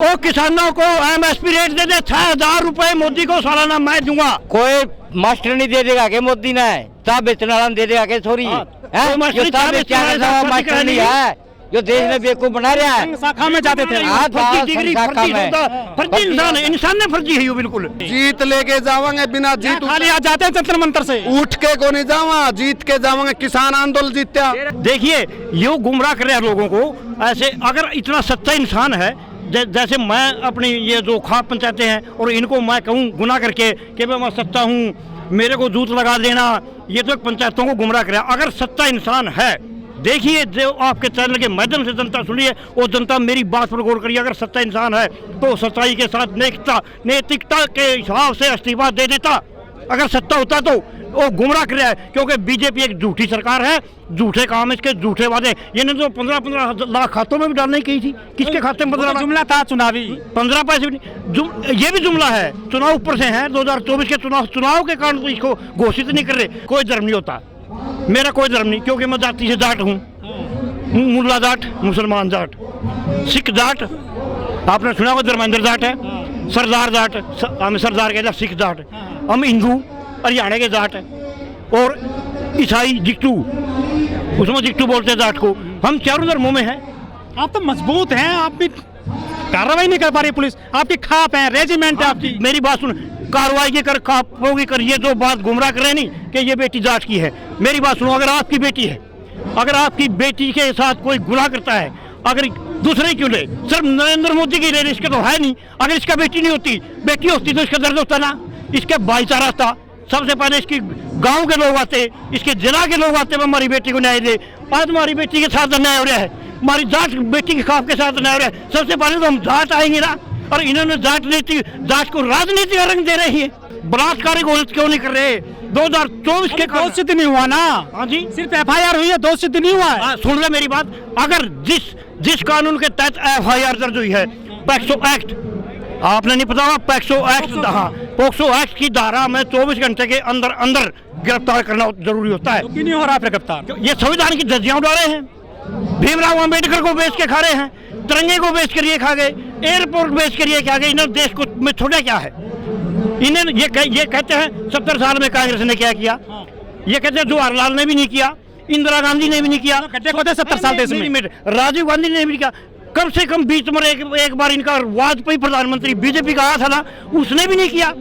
वो किसानों को एमएसपी रेट दे दे 6,000 रुपए मोदी को सालाना मैं दूंगा। कोई मास्टर नहीं दे देगा के मोदी ने चाह बेचने वाला दे देगा के छोरी मास्टर नहीं है जो देश में बेवकूफ बना रहा है। शाखा में जाते थे फर्जी इंसान है, इंसान ने फर्जी है। बिल्कुल जीत लेके जावांगे, बिना जीत खाली आ जाते हैं जंतर मंतर से उठ के को नहीं जावा, जीत के जावांगे। किसान आंदोलन जीत्या। देखिए ये गुमराह कर रहे हैं लोगों को ऐसे। अगर इतना सच्चा इंसान है जैसे मैं अपनी ये जो खाप पंचायतें हैं और इनको मैं कहूँ गुनाह करके कि मैं सच्चा हूँ मेरे को दूत लगा देना, ये तो पंचायतों को गुमराह कर रहा है। अगर सच्चा इंसान है, देखिए जो आपके चैनल के माध्यम से जनता सुनिए, वो जनता मेरी बात पर गौर करिए। अगर सच्चा इंसान है तो सच्चाई के साथ नैतिकता के हिसाब से इस्तीफा दे देता। अगर सत्ता होता तो वो गुमराह कर रहा है, क्योंकि बीजेपी एक झूठी सरकार है, झूठे काम इसके, झूठे वादे। ये ने तो 15-15 लाख खातों में भी डालने की थी। किसके खाते में 15 जुमला था चुनावी, 15 पैसे भी नहीं। ये भी जुमला है, चुनाव ऊपर से है। 2024 के चुनाव के कारण तो इसको घोषित नहीं कर रहे। कोई धर्म नहीं होता, मेरा कोई धर्म नहीं, क्योंकि मैं जाति से जाट हूँ। मुल्ला जाट, मुसलमान जाट, सिख जाट, आपने सुना होगा धर्मेंद्र जाट है, सरदार जाट, हम सरदार कहते हैं, सिख जाट, हम हिंदू हरियाणा के जाट है, और ईसाई जिक्टू, उसमें जिक्टू बोलते हैं जाट को। हम चारों धर्मों में हैं। आप तो मजबूत हैं, आप भी कार्रवाई नहीं कर पा रही पुलिस, आपकी खाप है, रेजिमेंट है आपकी। मेरी बात सुन, कार्रवाई की कर, खापों की कर, ये जो बात गुमराह कर रहे नहीं कि ये बेटी जाट की है। मेरी बात सुनो, अगर आपकी बेटी है, अगर आपकी बेटी के साथ कोई गुनाह करता है, अगर दूसरे क्यों ले, सिर्फ नरेंद्र मोदी की ले, इसके तो है नहीं। अगर इसका बेटी नहीं होती, बेटी होती तो इसका दर्द होता ना, इसके भाईचारा था। सबसे पहले इसकी गांव के लोग आते, इसके जिला के लोग आते, हमारी बेटी को न्याय दे। आज हमारी बेटी के साथ अन्याय हो रहा है, हमारी जाट बेटी के खाप के साथ अन्याय हो रहा है। सबसे पहले तो हम जाट आएंगे ना, और इन्होंने जाट को राजनीति का रंग दे रही है। बलात्कार घोषित क्यों नहीं कर रहे? 2024 के दोष सिद्ध नहीं हुआ ना। हाँ जी, सिर्फ FIR हुई है, दोष सिद्ध नहीं हुआ है। सुन ले मेरी बात, अगर जिस कानून के तहत FIR दर्ज हुई है, पैक्सो एक्ट, आपने नहीं पता, पैक्सो एक्ट, हाँ, पोक्सो एक्ट की धारा में 24 घंटे के अंदर अंदर गिरफ्तार करना जरूरी होता है। तो क्यों नहीं हो रहा है गिरफ्तार? ये संविधान की धज्जियां उड़ा रहे हैं। भीमराव अंबेडकर को बेच के खा रहे हैं, तिरंगे को बेच कर ये खा गए, एयरपोर्ट बेच कर ये खा गए। इन्होंने देश को में छोड़ा क्या है? इन्हें ये कहते हैं 70 साल में कांग्रेस ने क्या किया, ये कहते हैं जवाहरलाल ने भी नहीं किया, इंदिरा गांधी ने भी नहीं किया, 70 साल देश में, राजीव गांधी ने भी नहीं किया। कम से कम बीच में एक बार इनका वाजपेयी प्रधानमंत्री बीजेपी का आया था ना, उसने भी नहीं किया।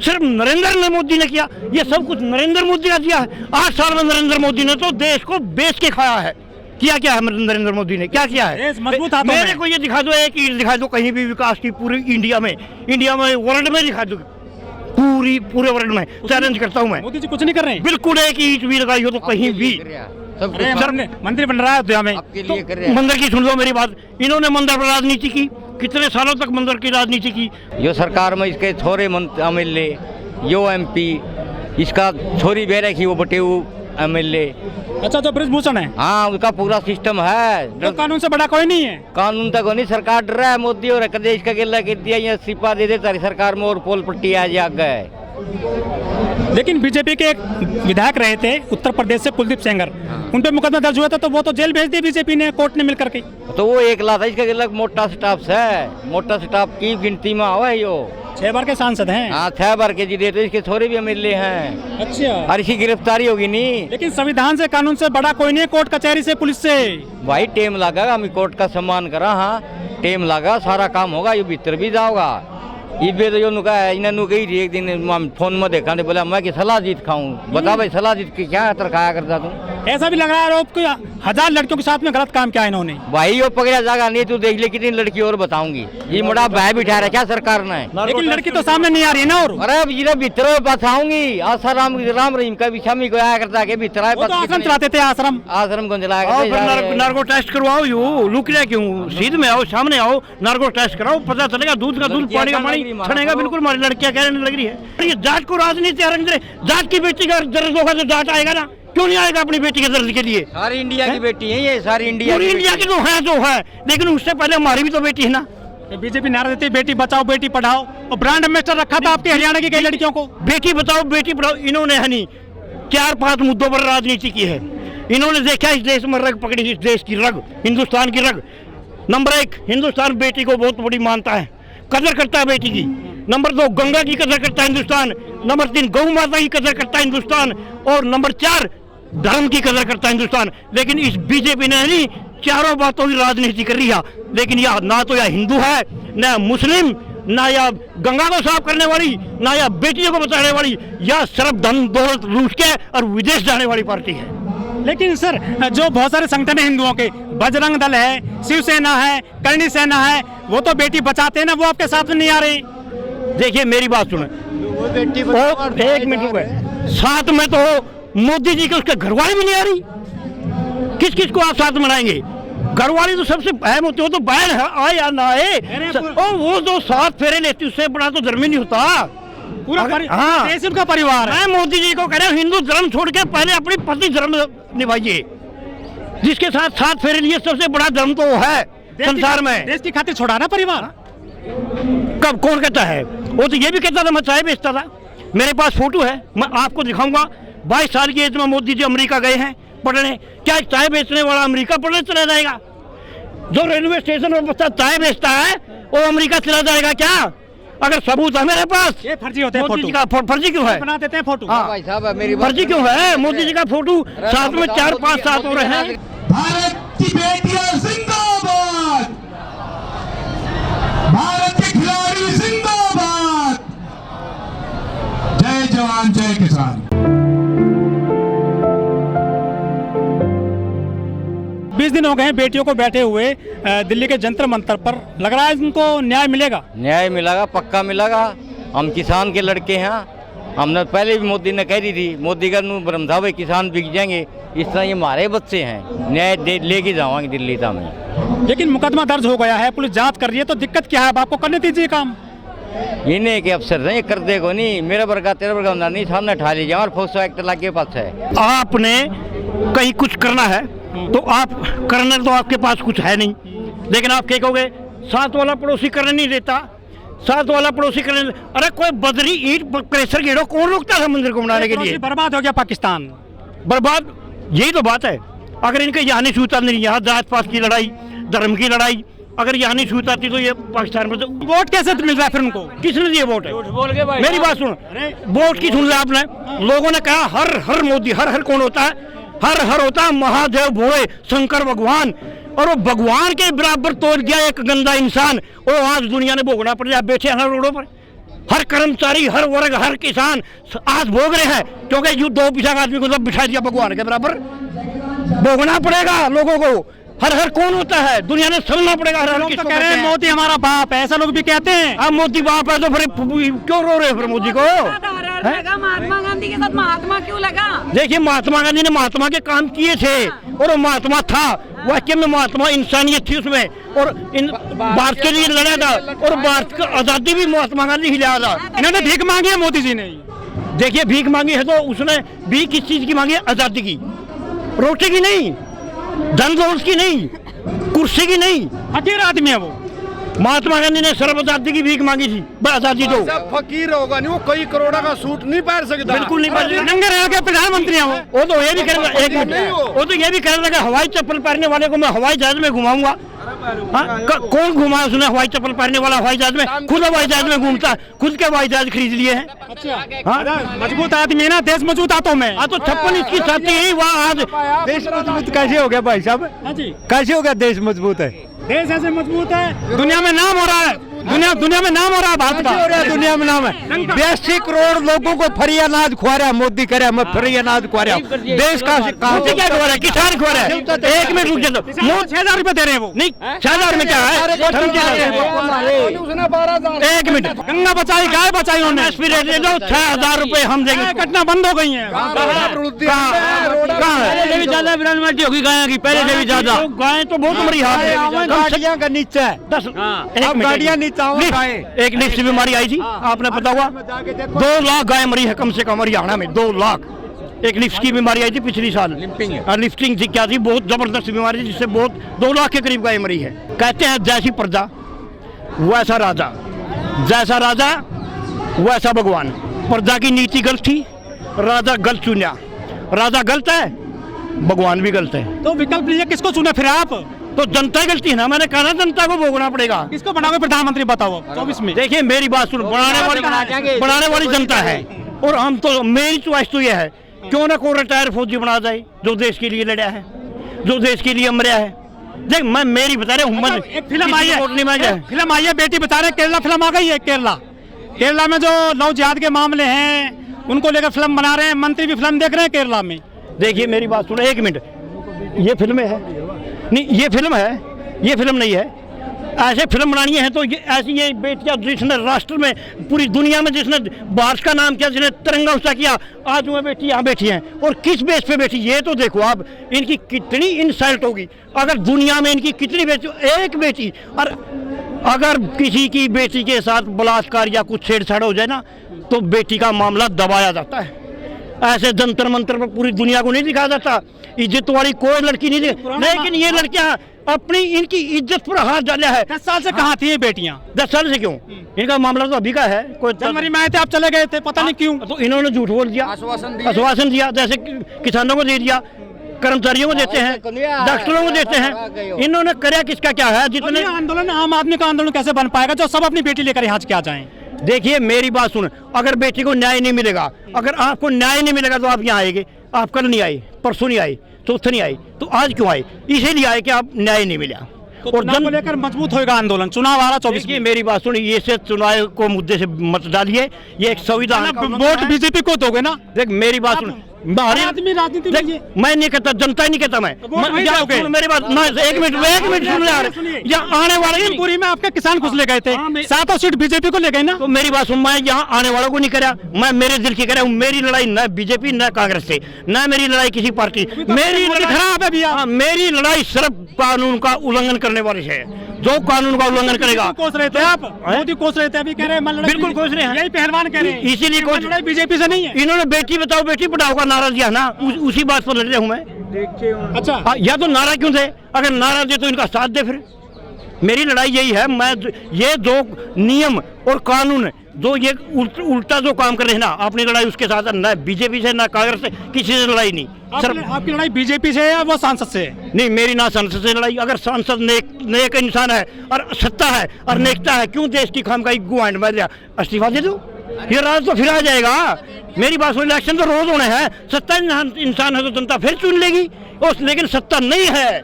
सिर्फ नरेंद्र मोदी ने किया। ये सब कुछ नरेंद्र मोदी ने किया है। 8 साल में नरेंद्र मोदी ने तो देश को बेच के खाया है। किया क्या है नरेंद्र मोदी ने, क्या किया है? मेरे को ये दिखा दो, एक ईंट दिखा दो कहीं भी विकास की, पूरी इंडिया में वर्ल्ड में दिखा दो, पूरे वर्ल्ड में चैलेंज करता हूँ मैं। मोदी जी कुछ नहीं कर रहे हैं, बिल्कुल एक ईंट भी लगाई हो तो कहीं भी। मंदिर बन रहा है अयोध्या में, तो मंदिर की सुन लो मेरी बात, इन्होंने मंदिर पर राजनीति की, कितने सालों तक मंदिर की राजनीति की। यो सरकार में इसके छोरे MLA, यो MP, इसका छोरी बेरे की वो बटेऊ MLA। अच्छा, जो ब्रिजभूषण है, हाँ, उसका पूरा सिस्टम है। तो कानून से बड़ा कोई नहीं है। कानून तक नहीं, सरकार डर रहा है मोदी और देश का गिल्ला कर दिया, यहाँ सिपा दे दे सारी सरकार में और पोल पट्टी आ गए। लेकिन बीजेपी के एक विधायक रहे थे उत्तर प्रदेश से, कुलदीप सेंगर, उन पे मुकदमा दर्ज हुआ था, तो वो तो जेल भेज दिया बीजेपी ने, कोर्ट ने मिलकर के। तो वो एक लाता इसका गिल्ला मोटा स्टाफ है, मोटा स्टाफ की गिनती में आवा है। यो 6 बार के सांसद हैं। हाँ, 6 बार के जी, तो इसके छोरे भी MLA हैं। अच्छा, और इसकी गिरफ्तारी होगी नहीं। लेकिन संविधान से, कानून से बड़ा कोई नहीं है, कोर्ट कचहरी से, पुलिस से। भाई टेम लगा, हम कोर्ट का सम्मान करा, हाँ टेम लगा, सारा काम होगा, ये भीतर भी जाओगा। ये तो यो नुका है, इन्हें गई एक दिन फोन में देखा, ने बोला मैं कि सलाह जीत खाऊं। बता भाई सलाह जीत की क्या अतर खाया करता तू? ऐसा भी लग रहा है आपको 1000 लड़कियों के साथ में गलत काम किया इन्होंने। भाई यो पकड़ा जाएगा नहीं, तू देख ले कितनी लड़की और बताऊंगी। ये बड़ा भाई बिठा रहा क्या सरकार ने? लेकिन लड़की तो सामने नहीं आ रही है ना। और अरे ये भीतर बताऊंगी, आशा राम रहीम का भी शामी को आया करता है भीतर। आश्रम चलाते थे, आश्रम को चलाया। नार्को टेस्ट करवाओ, यू लुक रहा क्यों? सीध में आओ, सामने आओ, नार्को टेस्ट कराओ, पता चलेगा। दूध का दूध, पानी का पानी छनेगा। बिल्कुल हमारी लड़कियां कहने लग रही है ये जाट को राजनीति रंग दे। जाट की बेटी का दर्द होगा तो जाट आएगा ना, क्यों नहीं आएगा अपनी बेटी के दर्द के लिए? सारी इंडिया की बेटी है ये, सारी इंडिया की तो है, लेकिन उससे पहले हमारी भी तो बेटी है ना। बीजेपी नारा देती है बेटी बचाओ बेटी पढ़ाओ, और ब्रांड एम्बेसडर रखा था आपके हरियाणा की कई लड़कियों को। बेटी बचाओ बेटी पढ़ाओ, इन्होंने है नहीं 4-5 मुद्दों पर राजनीति की है। इन्होंने देखा इस देश में रग पकड़ी, इस देश की रग, हिंदुस्तान की रग। नंबर 1, हिंदुस्तान बेटी को बहुत बड़ी मानता है, कदर करता है बेटी की। नंबर 2, गंगा की कदर करता है हिंदुस्तान। नंबर 3, गौ माता की कदर करता है हिंदुस्तान। और नंबर 4, धर्म की कदर करता है हिंदुस्तान। लेकिन इस बीजेपी ने नहीं, चारों बातों की राजनीति कर रही है। लेकिन यह ना तो यह हिंदू है, ना मुस्लिम, ना या गंगा को साफ करने वाली, ना या बेटियों को बचाने वाली, या सिर्फ धन दौलत लूट के और विदेश जाने वाली पार्टी है। लेकिन सर, जो बहुत सारे संगठन है हिंदुओं के, बजरंग दल है, शिवसेना है, करणी सेना है, वो तो बेटी बचाते हैं ना, वो आपके साथ में नहीं आ रही। देखिए मेरी बात सुने, एक मिनट रुक गए, साथ में तो मोदी जी के उसके घरवाली भी नहीं आ रही। किस किस को आप साथ मनाएंगे? घरवाली तो सबसे अहम होती है, वो तो बहन है, आए या ना आए, और वो जो 7 फेरे लेती उससे बड़ा तो धर्म ही नहीं होता। पूरा हाँ, देश उनका परिवार है। मैं मोदी जी को कह रहा हूँ, हिंदू धर्म छोड़ के पहले अपनी पति धर्म निभाइए। जिसके साथ 7 फेरे लिए सबसे बड़ा धर्म तो वो है संसार में। देश की खातिर छोड़ाना परिवार। कब कौन कहता है? वो तो ये भी कहता था मैं चाय बेचता था। मेरे पास फोटो है, मैं आपको दिखाऊंगा। 22 साल की एज में मोदी जी अमेरिका गए हैं पढ़ने। क्या चाय बेचने वाला अमेरिका पढ़ने चला जाएगा? जो रेलवे स्टेशन पर बच्चा चाय बेचता है वो अमेरिका चला जाएगा क्या? अगर सबूत है मेरे पास। ये फर्जी होते हैं मोदी जी का फर्जी क्यों है? बना देते हैं फोटो। हाँ, भाई साहब मेरी बात फर्जी क्यों है? मोदी जी का फोटो साथ में 4-5 साथ हो रहे हैं। भारत की बेटियां जिंदाबाद, भारत के खिलाड़ी जिंदाबाद, जय जवान जय किसान। 20 दिन हो गए हैं बेटियों को बैठे हुए दिल्ली के जंतर मंतर पर। लग रहा है इनको न्याय मिलेगा? न्याय मिलेगा, पक्का मिलेगा। हम किसान के लड़के हैं। हमने पहले भी मोदी ने कह दी थी, मोदी का ब्रह्मधा भाई किसान बिक जाएंगे। इस तरह ये हमारे बच्चे हैं, न्याय लेके जावांगे दिल्ली तक में। लेकिन मुकदमा दर्ज हो गया है, पुलिस जांच कर रही है, तो दिक्कत क्या है? अब आपको करने दीजिए काम। इन्हें के अफसर नहीं कर देगो नहीं, मेरा वर्गा तेरा वर्गा नहीं, सामने ठा लीजिए। हमारे फोक्सो एक्ट लाके पास है। आपने कहीं कुछ करना है तो आप करने, तो आपके पास कुछ है नहीं। लेकिन आप क्या कहोगे, साथ वाला पड़ोसी करने नहीं देता, साथ वाला पड़ोसी करने। अरे कोई बदरी ईंट प्रेशर गेड़ो कौन रोकता था मंदिर को बनाने के लिए? बर्बाद हो गया पाकिस्तान, बर्बाद। यही तो बात है। अगर इनके यहाँ नहीं छूता नहीं, यहाँ जात पात की लड़ाई, धर्म की लड़ाई अगर यहाँ नहीं छूताती तो ये पाकिस्तान में तो वोट कैसे मिल रहा है फिर उनको? किसने दिए वोट है? मेरी बात सुनो, वोट की सुन लिया आपने। लोगों ने कहा हर हर मोदी, हर हर कौन होता है? हर हर होता है महादेव भोले शंकर भगवान। और वो भगवान के बराबर तोड़ दिया एक गंदा इंसान। वो आज दुनिया ने भोगना पड़ जाए। बैठे हर रोडों पर हर कर्मचारी, हर वर्ग, हर किसान आज भोग रहे हैं, क्योंकि जो 2 पैसा आदमी को सब बिठा दिया भगवान के बराबर। भोगना पड़ेगा लोगों को। हर हर कौन होता है? दुनिया ने समझना पड़ेगा। हर हर लोग तो कह रहे हैं मोदी हमारा बाप है, ऐसा लोग भी कहते हैं। अब मोदी बाप है तो फिर क्यों रो रहे हैं फिर मोदी को? महात्मा गांधी के साथ महात्मा क्यों लगा? देखिए महात्मा गांधी ने महात्मा के काम किए थे, और वो महात्मा था, वाकई में महात्मा इंसानियत थी उसमें, और इन भारत के लिए लड़ा था, और भारत की आजादी भी महात्मा गांधी ही लाया था। इन्होंने भीख मांगी है मोदी जी ने। देखिए भीख मांगी है तो उसने भी किस चीज की मांगी है? आजादी की, रोटी की नहीं, धन दौलत की नहीं, कुर्सी की नहीं। फकीर आदमी है वो। महात्मा गांधी ने सर्व आजादी की भीख मांगी थी, बस आजादी दो। फकीर होगा नहीं, वो कई करोड़ का सूट नहीं पहन सकता। बिल्कुल नहीं पहन नंगे रह के प्रधानमंत्री है वो तो ये भी करेगा। एक मिनट, वो तो ये भी करेगा कि हवाई चप्पल पहनने वाले को मैं हवाई जहाज में घुमाऊंगा। कौन घुमा उसने हवाई चप्पल पहनने वाला हवाई जहाज में? खुद हवाई जहाज में घूमता, खुद के हवाई जहाज खरीद लिए हैं। मजबूत आदमी है ना, देश मजबूत हाथों में। हाँ तो 56 इसकी साथी है वहाँ आज। देश मजबूत कैसे हो गया भाई साहब? हाँ जी, कैसे हो गया देश मजबूत है? देश ऐसे मजबूत है, दुनिया में नाम हो रहा है। दुनिया में नाम हो रहा है भारत का। हो रहा है दुनिया में नाम है। 82 करोड़ लोगों को फ्री अनाज खुआ रहा है मोदी। करे मैं फ्री अनाज खुआ रहा हूँ। देश का मोदी क्या खुआ रहा है? किसान खुआ रहा है। एक मिनट रुक जाओ, 6,000 रुपए दे रहे हैं वो। नहीं 6,000 में क्या है? एक मिनट, गंगा बचाई, गाय बचाई उन्होंने। एस्पिरेट दे दो, 6,000 रुपए हम देंगे। घटना बंद हो गई है। कहाँ है? ज्यादा विरानवाटी होगी गाय की, पहले से भी ज्यादा। गाय तो बहुत बड़ी हाथ है, गाड़ियाँ का नीचे है। 10 गाड़ियाँ नीचे एक लिफ्ट की बीमारी आई थी, आपने पता हुआ 2 लाख गाय मरी है कम से कम हरियाणा में। 2 लाख एक लिफ्ट की बीमारी आई थी पिछली साल। लिफ्टिंग थी, क्या थी, बहुत जबरदस्त बीमारी थी, जिससे बहुत 2 लाख के करीब गाय मरी है। कहते हैं जैसी प्रजा वैसा राजा, जैसा राजा वैसा भगवान। प्रजा की नीति गलत थी, राजा गलत चुना। राजा गलत है, भगवान भी गलत है। तो विकल्प लीजिए, किसको चुने फिर आप? तो जनता की गलती है ना, मैंने कहा ना जनता को भोगना पड़ेगा। किसको बनाओगे प्रधानमंत्री बताओ 24 में? देखिए मेरी बात सुनो, बनाने वाली जनता है, और हम तो, मेरी चॉइस तो ये है, क्यों ना कोई रिटायर फौजी बना जाए जो देश के लिए लड़ा है, जो देश के लिए मरा है। देख मैं मेरी बता रहा हूँ, एक फिल्म आई है, फिल्म आई है बेटी बचा रहे, केरला फिल्म आ गई है। केरला में जो लव जिहाद के मामले हैं उनको लेकर फिल्म बना रहे हैं, मंत्री भी फिल्म देख रहे हैं केरला में। देखिए मेरी बात सुनो एक मिनट, ये फिल्म है नहीं, ये फिल्म है, ये फिल्म नहीं है। ऐसे फिल्म बनानी है तो ये ऐसी ये बेटियां जिसने राष्ट्र में, पूरी दुनिया में जिसने भारत का नाम किया, जिसने तिरंगा ऊंचा किया, आज वो बेटी यहाँ बैठी हैं, और किस बेस पे बैठी, ये तो देखो आप, इनकी कितनी इंसल्ट होगी अगर दुनिया में इनकी कितनी बेटी, एक बेटी, और अगर किसी की बेटी के साथ बलात्कार या कुछ छेड़छाड़ हो जाए ना, तो बेटी का मामला दबाया जाता है। ऐसे जंतर मंतर पर पूरी दुनिया को नहीं दिखाया जाता, इज्जत वाली कोई लड़की नहीं लेकिन ये लड़कियां अपनी, इनकी इज्जत पर हाथ डाला है। 10 साल से कहाँ थी ये बेटियां? 10 साल से क्यों? इनका मामला तो अभी का है। कोई जनवरी में आए थे, आप चले गए थे, पता नहीं क्यों। तो इन्होंने झूठ बोल दिया, आश्वासन दिया, जैसे किसानों को दे दिया, कर्मचारियों को देते हैं, डॉक्टरों को देते हैं। इन्होंने करया किसका क्या है? जितने आंदोलन, आम आदमी का आंदोलन कैसे बन पाएगा जो सब अपनी बेटी लेकर यहाँ क्या जाएं? देखिए मेरी बात सुन, अगर बेटी को न्याय नहीं मिलेगा, अगर आपको न्याय नहीं मिलेगा तो आप यहाँ आएंगे। आप कल नहीं आए, परसों नहीं आए, चौथे नहीं आए, तो आज क्यों आए? इसीलिए आए कि आप न्याय नहीं मिला। तो और जन लेकर मजबूत होगा आंदोलन। चुनाव आ रहा 24 में। मेरी बात सुनिए, ये से चुनाव को मुद्दे से मत डालिए, ये एक संविधान। वोट बीजेपी को दोगे ना? देख मेरी बात सुन, आदमी राजनीति में मैं नहीं कहता, जनता ही नहीं कहता, मैं मेरी बात ना, एक मिनट सुन यार, यहाँ आने वाले पूरी में आपके किसान घुस ले गए थे, 7 सीट बीजेपी को ले गए ना। तो मेरी बात सुन, मैं यहाँ आने वालों को नहीं करा, मैं मेरे दिल की करा हूँ। मेरी लड़ाई न बीजेपी न कांग्रेस से, न मेरी लड़ाई किसी पार्टी, मेरी लड़ाई खराब है भैया, मेरी लड़ाई सिर्फ कानून का उल्लंघन करने वाले से है। जो कानून का उल्लंघन करेगा। कोस रहे थे आप, मोदी कोस रहे थे, अभी कह रहे हैं बिल्कुल कोस रहे हैं, यही पहलवान कह रहे हैं, इसीलिए लड़ाई बीजेपी से नहीं है। इन्होंने बेटी बचाओ बेटी पढ़ाओ का नारा दिया ना, उसी बात पर लड़ रहा हूँ मैं। अच्छा, या तो नारा क्यों थे? अगर नारा दे तो इनका साथ दे। फिर मेरी लड़ाई यही है, मैं ये जो नियम और कानून जो ये उल्टा जो काम कर रहे हैं ना, अपनी लड़ाई उसके साथ, न बीजेपी से न कांग्रेस से, किसी से लड़ाई नहीं। आपकी लड़ाई बीजेपी से है या वो सांसद से है? नहीं, मेरी ना सांसद से लड़ाई। अगर सांसद नेक इंसान है और सत्ता है और नेकता है, क्यों देश की खामखाई गुआंड में इस्तीफा दे दो? ये राज तो फिर आ जाएगा। मेरी बात सुन, इलेक्शन तो रोज होने हैं। सत्ता इंसान है तो जनता फिर चुन लेगी, लेकिन सत्ता नहीं है,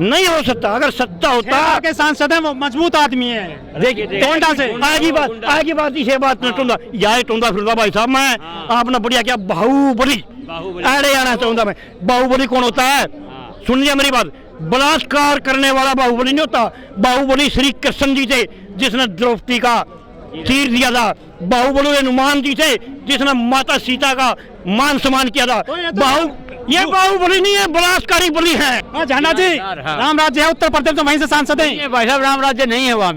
नहीं हो सकता। अगर सत्ता होता, के सांसद है वो मजबूत आदमी है। देखिए टोंडा से आगे बात इसे बात न टोंडा यार, टोंडा फिर भाई साहब, मैं आपने बढ़िया क्या बाहुबली अरे आना चाहूंगा मैं। बाहुबली कौन होता है? सुन लिया मेरी बात, बलात्कार करने वाला बाहुबली नहीं होता। बाहुबली श्री कृष्ण जी थे जिसने द्रौपदी का तीर दिया था। बाहुबली हनुमान जी थे जिसने माता सीता का मान सम्मान किया था। ये बाहुबली नहीं है, बलात्कारी बली है। जाना जी, राम राज्य है उत्तर प्रदेश, तो वहीं से सांसद है भाई साहब। राम राज्य नहीं है, वहाँ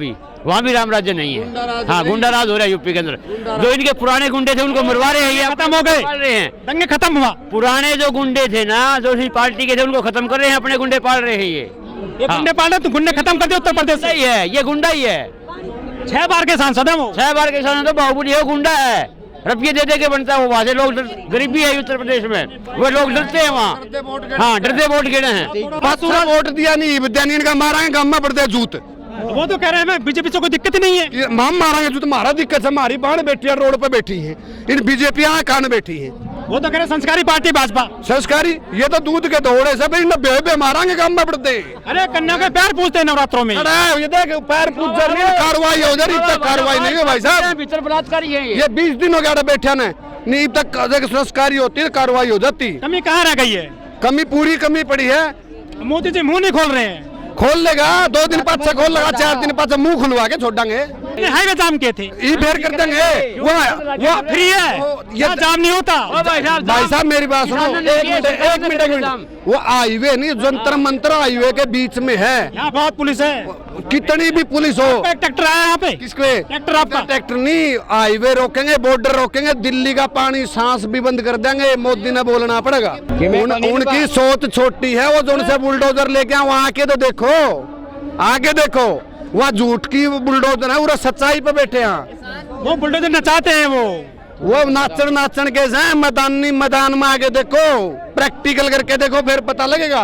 भी राम राज्य नहीं है। हाँ, गुंडा राज हो रहा है यूपी के अंदर। जो इनके पुराने गुंडे थे उनको मरवा रहे हैं, खत्म हो गए, पाल रहे हैं, दंगे खत्म हुआ। पुराने जो गुंडे थे ना, जो इसी पार्टी के थे, उनको खत्म कर रहे हैं, अपने गुंडे पाल रहे हैं। ये गुंडे पाल रहे, तो गुंडे खत्म कर दिए उत्तर प्रदेश से। ही है, ये गुंडा ही है। 6 बार के सांसद है वो, 6 बार के सांसद। तो बाहुबली है, गुंडा है, रुपये दे के बनता है वो। वहाँ से लोग, गरीबी है उत्तर प्रदेश में, वो लोग डरते हैं वहाँ। हाँ, डरते वोट गिरे हैं। वोट दिया नहीं, विद्यानी इनका मारांगे, गाँव में पड़ते जूत। वो तो कह रहे हैं बीजेपी से कोई दिक्कत ही नहीं है। हम मारांगे जूत, हमारा दिक्कत है। हमारी बाण बेटियां रोड पे बैठी हैं, इन बीजेपी यहाँ कान बैठी है। वो तो कह रहे संस्कारी पार्टी भाजपा। संस्कारी, ये तो दूध के दौड़े सब इन बेबे मारांगे, गाँव में पड़ते। अरे कन्या के पैर पूछते हैं नवरात्रों में। अरे ये देख, पैर पूछ कार्रवाई हो जाए, तक कार्रवाई नहीं है भाई साहब। भीतर बलात्कारी है ये 20 दिन हो गया बैठा ने, नहीं तक संस्कारी होती है, कार्रवाई हो जाती। कमी कहाँ रह गई है? कमी पूरी कमी पड़ी है। मोदी जी मुंह नहीं खोल रहे हैं। खोल लेगा, 2 दिन बाद से खोल लेगा, 4 दिन बाद से मुंह खुलवा के छोड़ेंगे। हाईवे जाम किए थे, ये फेर कर देंगे। वो फ्री है, ये जाम नहीं होता। भाई साहब मेरी बात सुनो, एक मिनट। वो हाईवे नहीं, जंतर मंतर हाईवे के बीच में है। यहाँ बहुत पुलिस है, कितनी भी पुलिस हो। ट्रैक्टर आया यहाँ पे। किसके ट्रैक्टर? आपका ट्रैक्टर नहीं, हाईवे रोकेंगे, बॉर्डर रोकेंगे, दिल्ली का पानी सांस भी बंद कर देंगे। मोदी ने बोलना पड़ेगा। उनकी सोच छोटी है, वो जो उनसे बुलडोजर लेके आए वहाँ आके तो देखो, आगे देखो, वहाँ झूठ की बुलडोजर है, पूरा सच्चाई पे बैठे हैं। वो बुलडोजर नचाते हैं, वो नाचन के मैदान में आगे देखो, प्रैक्टिकल करके देखो, फिर पता लगेगा।